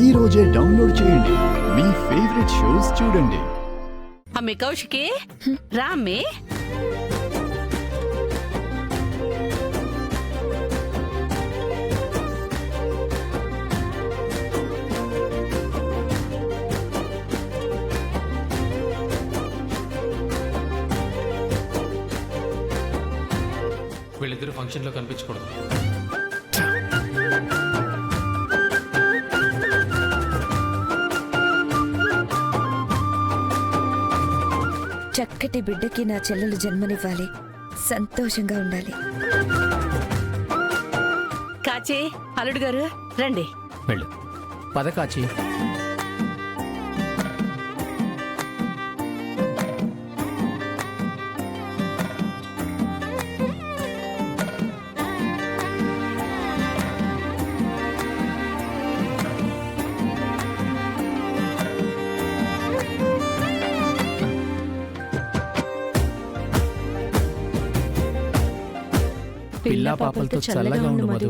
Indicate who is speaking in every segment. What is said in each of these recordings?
Speaker 1: ఈ రోజే డౌన్లోడ్ చేయండి. మీ ఫేవరెట్ షోస్ చూడండి.
Speaker 2: అమ్మే కౌశికి రామ్మే.
Speaker 3: వీళ్ళిద్దరు ఫంక్షన్లో కనిపించకూడదు.
Speaker 4: చక్కటి బిడ్డకి నా చెల్లెలు జన్మనివ్వాలి, సంతోషంగా ఉండాలి.
Speaker 2: కాచి అల్లుడు గారు రండి.
Speaker 3: వెళ్ళు. పద కాచి. పిల్లా పాపలతో చల్లగా ఉండు మధు.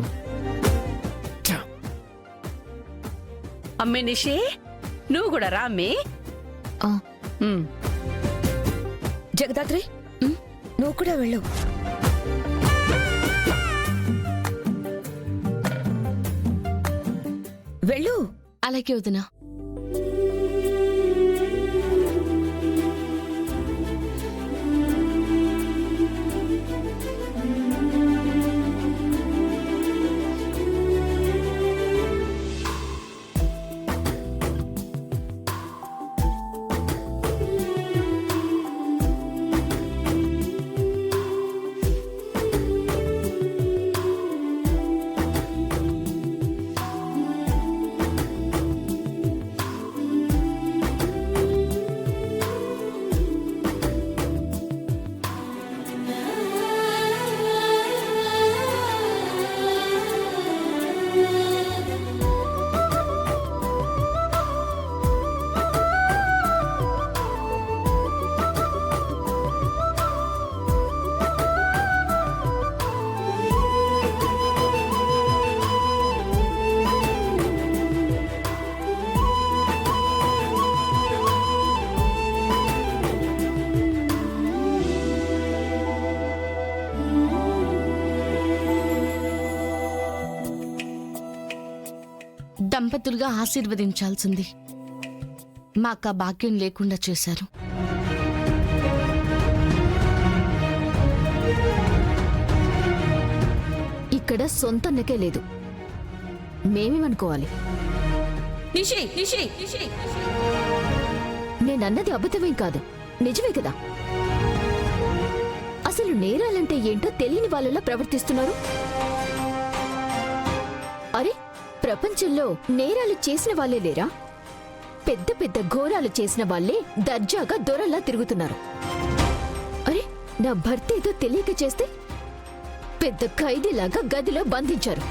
Speaker 2: అమ్మే నిషి నువ్వు కూడా రామ్మే.
Speaker 4: జగదాత్రి, నువ్వు కూడా వెళ్ళు. వెళ్ళు.
Speaker 5: అలాగే వదినా. దంపతులుగా ఆశీర్వదించాల్సింది. మాకు ఆ భాగ్యం లేకుండా చేశారు. ఇక్కడ సొంతన్నకే లేదు, మేమేమనుకోవాలి? నేనన్నది అబద్ధమేం కాదు, నిజమే కదా. అసలు నేరాలంటే ఏంటో తెలియని వాళ్ళలా ప్రవర్తిస్తున్నారు. అరే, ప్రపంచంలో నేరాలు చేసిన వాళ్ళే లేరా? పెద్ద పెద్ద ఘోరాలు చేసిన వాళ్ళే దర్జాగా దొరల్లా తిరుగుతున్నారు. అరే, నా భర్త ఏదో తెలియక చేస్తే పెద్ద ఖైదీలాగా గదిలో బంధించారు.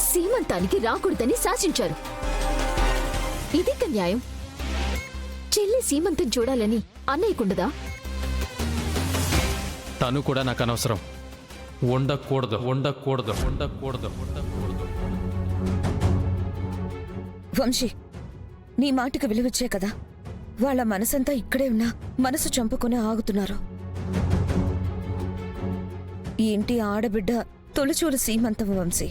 Speaker 5: సీమంతానికి రాకూడదని శాసించారు. ఇదిక న్యాయం. చెల్లి సీమంతం చూడాలని అన్నయ్యకుండదా?
Speaker 3: తను కూడా నాకు అనవసరం. ఉండకూడదు, ఉండకూడదు, ఉండకూడదు, ఉండకూడదు.
Speaker 4: వంశీ, నీ మాటకు విలువిచ్చే కదా వాళ్ళ మనసంతా ఇక్కడే ఉన్నా మనసు చంపుకొని ఆగుతున్నారు. ఈ ఇంటి ఆడబిడ్డ తొలిచూలు సీమంతం వంశీ.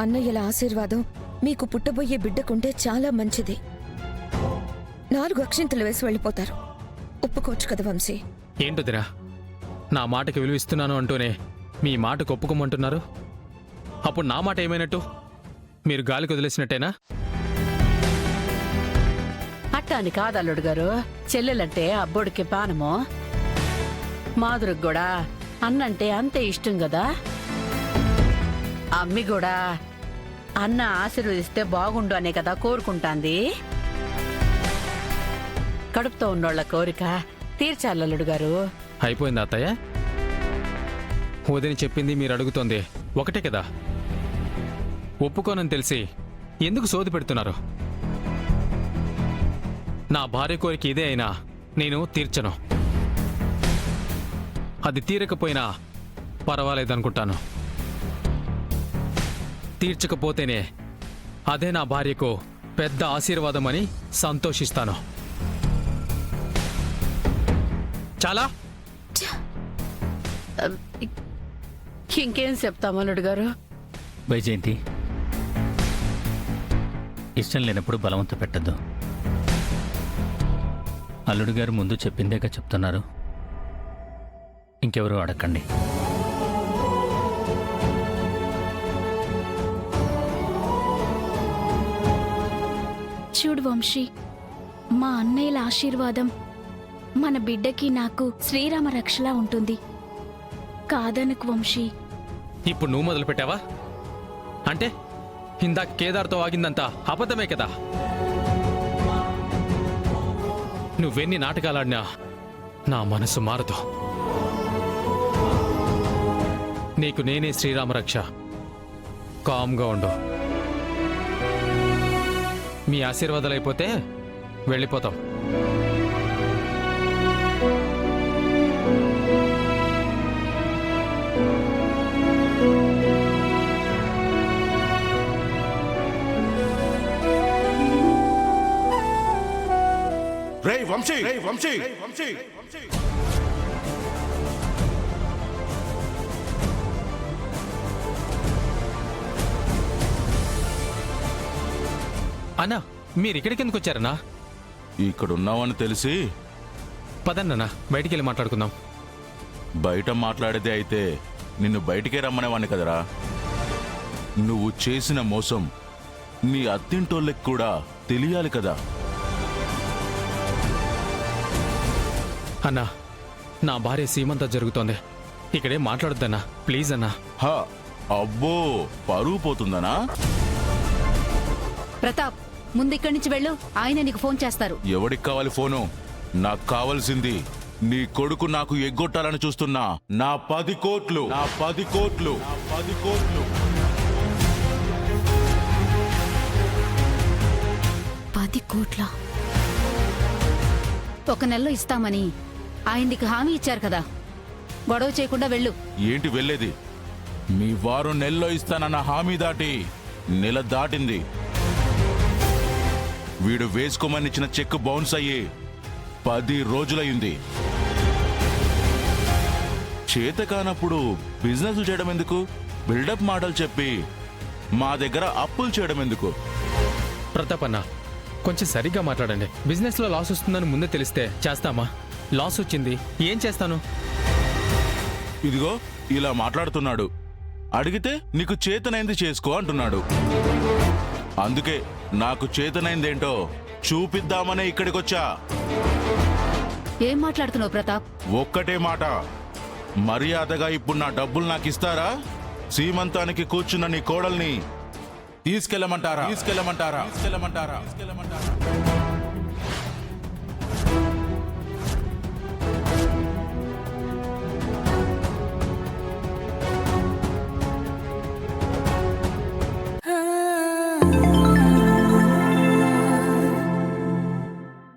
Speaker 4: అన్నయ్యల ఆశీర్వాదం మీకు పుట్టబోయే బిడ్డకుంటే చాలా మంచిది. 4 అక్షింతలు వేసి వెళ్ళిపోతారు. ఒప్పుకోవచ్చు కదా వంశీ?
Speaker 3: ఏంటదిరా, నా మాటకి విలువిస్తున్నాను అంటూనే మీ మాటకు ఒప్పుకోమంటున్నారు? అప్పుడు నా మాట ఏమైనట్టు? మీరు గాలికి వదిలేసినట్టేనా?
Speaker 2: అట్టాని కాదు అల్లుడు గారు. చెల్లెలంటే అబ్బోడికి పానము. మాధురికి కూడా అన్నంటే అంతే ఇష్టం కదా. అమ్మి కూడా అన్న ఆశీర్వదిస్తే బాగుండు అనే కదా కోరుకుంటాంది. కడుపుతో ఉన్నోళ్ల కోరిక తీర్చాలి అల్లుడు గారు.
Speaker 3: అయిపోయింది అత్తయ్య. వదిని చెప్పింది మీరు అడుగుతోంది ఒకటే కదా. ఒప్పుకోనని తెలిసి ఎందుకు సోది పెడుతున్నారు? నా భార్య కోరిక ఇదే అయినా నేను తీర్చను. అది తీరకపోయినా పర్వాలేదనుకుంటాను. తీర్చకపోతేనే అదే నా భార్యకు పెద్ద ఆశీర్వాదమని సంతోషిస్తాను. చాలా
Speaker 2: ఇంకేం చెప్తాం అల్లుడు గారు?
Speaker 6: వైజయంతి, ఇష్టం లేనప్పుడు బలవంత పెట్టద్దు. అల్లుడు గారు ముందు చెప్పిందేగా చెప్తున్నారు, ఇంకెవరూ అడగండి.
Speaker 7: చూడు వంశీ, మా అన్నయ్యల ఆశీర్వాదం మన బిడ్డకి నాకు శ్రీరామ రక్షలా ఉంటుంది. కాదనుకు వంశీ.
Speaker 3: ఇప్పుడు నువ్వు మొదలు పెట్టావా? అంటే ఇందాక కేదార్తో ఆగిందంతా అబద్ధమే కదా? నువ్వెన్ని నాటకాలాడినా నా మనసు మారదు. నీకు నేనే శ్రీరామరక్ష. కామ్గా ఉండు. మీ ఆశీర్వాదాలు అయిపోతే వెళ్ళిపోతాం.
Speaker 8: రేయ్ వంశీ, రేయ్ వంశీ, రేయ్ వంశీ.
Speaker 3: అన్నా, మీరు ఇక్కడికి ఎందుకు వచ్చారన్నా?
Speaker 8: ఇక్కడున్నావని తెలిసి
Speaker 3: పదన్నన్నా, బయటికి వెళ్ళి మాట్లాడుకుందాం.
Speaker 8: బయట మాట్లాడేదే అయితే నిన్ను బయటికే రమ్మనేవాణ్ణి కదరా. నువ్వు చేసిన మోసం నీ అత్తింటోళ్ళకి కూడా తెలియాలి కదా.
Speaker 3: అన్నా, నా భార్య సీమంతా జరుగుతోంది. ఇక్కడేం మాట్లాడొద్దన్నా, ప్లీజ్ అన్నా.
Speaker 8: హా, అబ్బో, పరువు పోతుందనా?
Speaker 9: ప్రతాప్, ముందు ఇక్కడి నుంచి వెళ్ళు. ఆయన నీకు ఫోన్ చేస్తారు.
Speaker 8: ఎవడికి కావాలి ఫోను? నాకు కావాల్సింది నీ కొడుకు నాకు ఎగ్గొట్టాలని చూస్తున్నా నా 10 కోట్లు, నా 10 కోట్లు, నా 10 కోట్లు.
Speaker 7: 10 కోట్ల?
Speaker 9: ఒక నెలలో ఇస్తామని ఆయన నీకు హామీ ఇచ్చారు కదా. గొడవ చేయకుండా వెళ్ళు.
Speaker 8: ఏంటి వెళ్ళేది? మీ వారు నెలలో ఇస్తానన్న హామీ దాటి నెల దాటింది. వీడు వేసుకోమని ఇచ్చిన చెక్ బౌన్స్ అయ్యి 10 రోజులయ్యింది. చేత కానప్పుడు బిజినెస్ చేయడం ఎందుకు? బిల్డప్ మాటలు చెప్పి మా దగ్గర అప్పులు చేయడం ఎందుకు?
Speaker 3: ప్రతాప్ అన్నా, కొంచెం సరిగ్గా మాట్లాడండి. బిజినెస్లో లాస్ వస్తుందని ముందే తెలిస్తే చేస్తామా? లాస్ వచ్చింది, ఏం చేస్తాను?
Speaker 8: ఇదిగో ఇలా మాట్లాడుతున్నాడు. అడిగితే నీకు చేతనైంది చేసుకో అంటున్నాడు. అందుకే నాకు చేతనైందేంటో చూపిద్దామనే ఇక్కడికొచ్చా.
Speaker 9: ఏం మాట్లాడుతున్నావు ప్రతాప్?
Speaker 8: ఒక్కటే మాట, మర్యాదగా ఇప్పుడు నా డబ్బులు నాకు ఇస్తారా? సీమంతానికి కూర్చున్న నీ కోడల్ని తీసుకెళ్ళమంటారా? తీసుకెళ్ళమంటారా? తీసుకెళ్ళమంటారా? తీసుకెళ్ళమంటారా?